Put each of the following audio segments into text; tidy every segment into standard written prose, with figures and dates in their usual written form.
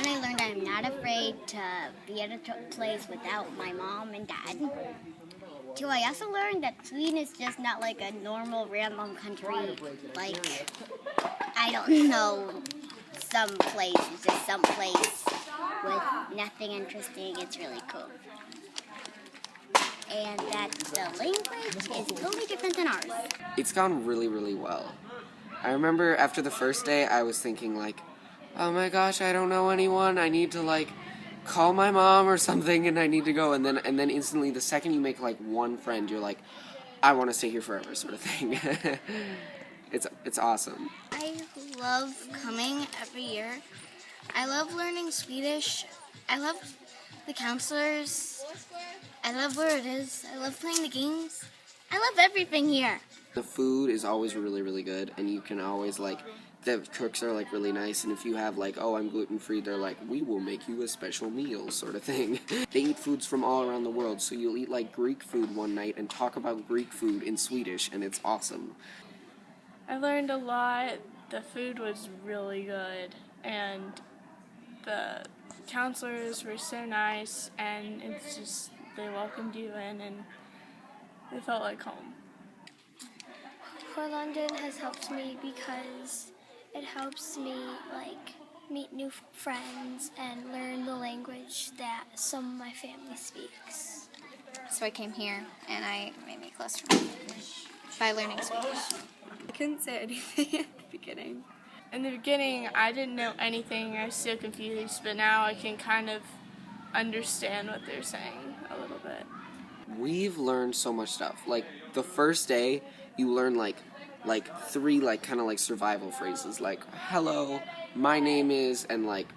1, I learned I'm not afraid to be at a place without my mom and dad. 2, I also learned that Sweden is just not like a normal random country, like, I don't know, some place. It's just some place with nothing interesting. It's really cool. And that the language is totally different than ours. It's gone really, really well. I remember after the first day, I was thinking like, oh my gosh, I don't know anyone. I need to like call my mom or something, and I need to go. And then instantly, the second you make like one friend, you're like, I want to stay here forever, sort of thing. It's awesome. I love coming every year. I love learning Swedish. I love the counselors. I love where it is. I love playing the games. I love everything here. The food is always really, really good, and you can always like, the cooks are like really nice, and if you have like, oh, I'm gluten-free, they're like, we will make you a special meal, sort of thing. They eat foods from all around the world, so you'll eat like Greek food one night and talk about Greek food in Swedish, and it's awesome. I learned a lot. The food was really good, and the counselors were so nice, and it's just, they welcomed you in, and it felt like home. Sjölunden has helped me because it helps me meet new friends and learn the language that some of my family speaks. So I came here and I made me closer to my family by learning Swedish. I couldn't say anything at the beginning. In the beginning, I didn't know anything. I was so confused, but now I can kind of understand what they're saying a little bit. We've learned so much stuff. Like, the first day, you learn like 3 like kind of like survival phrases, like hello, my name is, and like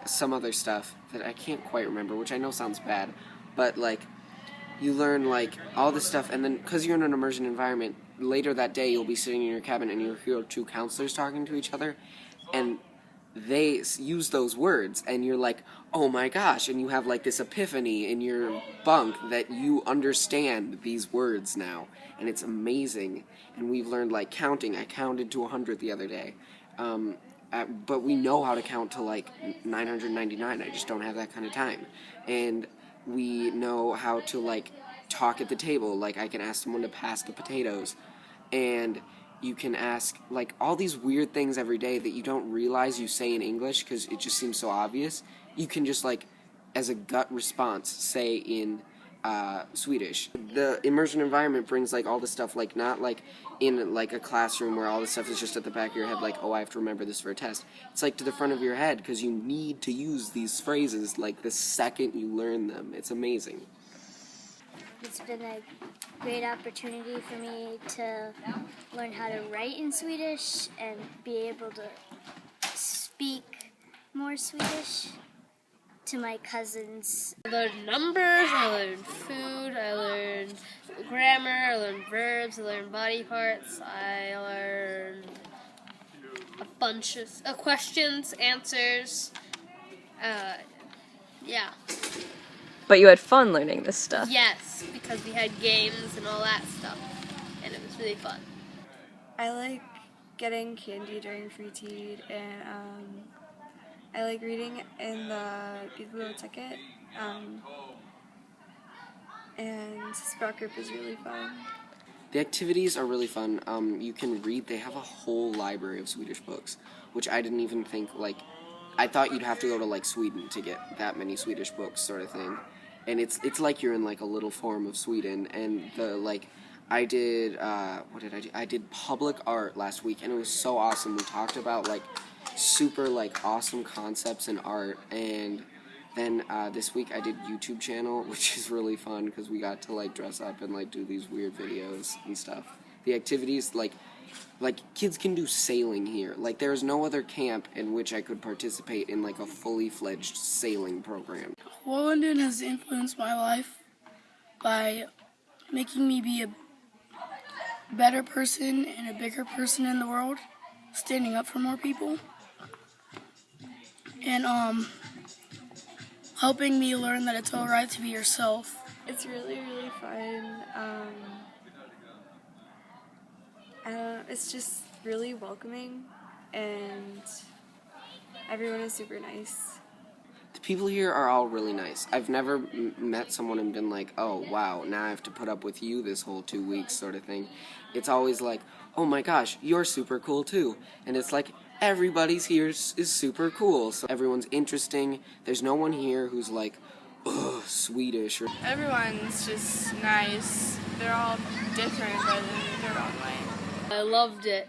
some other stuff that I can't quite remember, which I know sounds bad, but like you learn like all this stuff, and then because you're in an immersion environment, later that day you'll be sitting in your cabin and you'll hear 2 counselors talking to each other, and they use those words, and you're like, oh my gosh, and you have like this epiphany in your bunk that you understand these words now, and it's amazing. And we've learned like counting. I counted to 100 the other day, but we know how to count to like 999. I just don't have that kind of time. And we know how to like talk at the table. Like, I can ask someone to pass the potatoes, and you can ask like all these weird things every day that you don't realize you say in English because it just seems so obvious. You can just like, as a gut response, say in Swedish. The immersion environment brings like all this stuff, like not like in like a classroom where all this stuff is just at the back of your head, like, oh, I have to remember this for a test. It's like to the front of your head because you need to use these phrases like the second you learn them. It's amazing. It's been a great opportunity for me to learn how to write in Swedish and be able to speak more Swedish to my cousins. I learned numbers, I learned food, I learned grammar, I learned verbs, I learned body parts, I learned a bunch of questions, answers, yeah. But you had fun learning this stuff. Yes, because we had games and all that stuff, and it was really fun. I like getting candy during free tea, and I like reading in the biblioteket, and sprout group is really fun. The activities are really fun. You can read. They have a whole library of Swedish books, which I didn't even think, like, I thought you'd have to go to like Sweden to get that many Swedish books, sort of thing. And it's like you're in like a little form of Sweden. And the like, I did what did I do? I did public art last week, and it was so awesome. We talked about like super like awesome concepts in art, and then this week I did YouTube channel, which is really fun because we got to like dress up and like do these weird videos and stuff. The activities, like kids can do sailing here. Like, there's no other camp in which I could participate in like a fully fledged sailing program. Sjölunden has influenced my life by making me be a better person and a bigger person in the world, standing up for more people, and helping me learn that it's alright to be yourself. It's really, really fun. It's just really welcoming, and everyone is super nice. people here are all really nice. I've never met someone and been like, oh, wow, now I have to put up with you this whole 2 weeks sort of thing. It's always like, oh my gosh, you're super cool too. And it's like, everybody's here is super cool. So everyone's interesting. There's no one here who's like, ugh, Swedish. Or Everyone's just nice. They're all different, but in their own way. I loved it.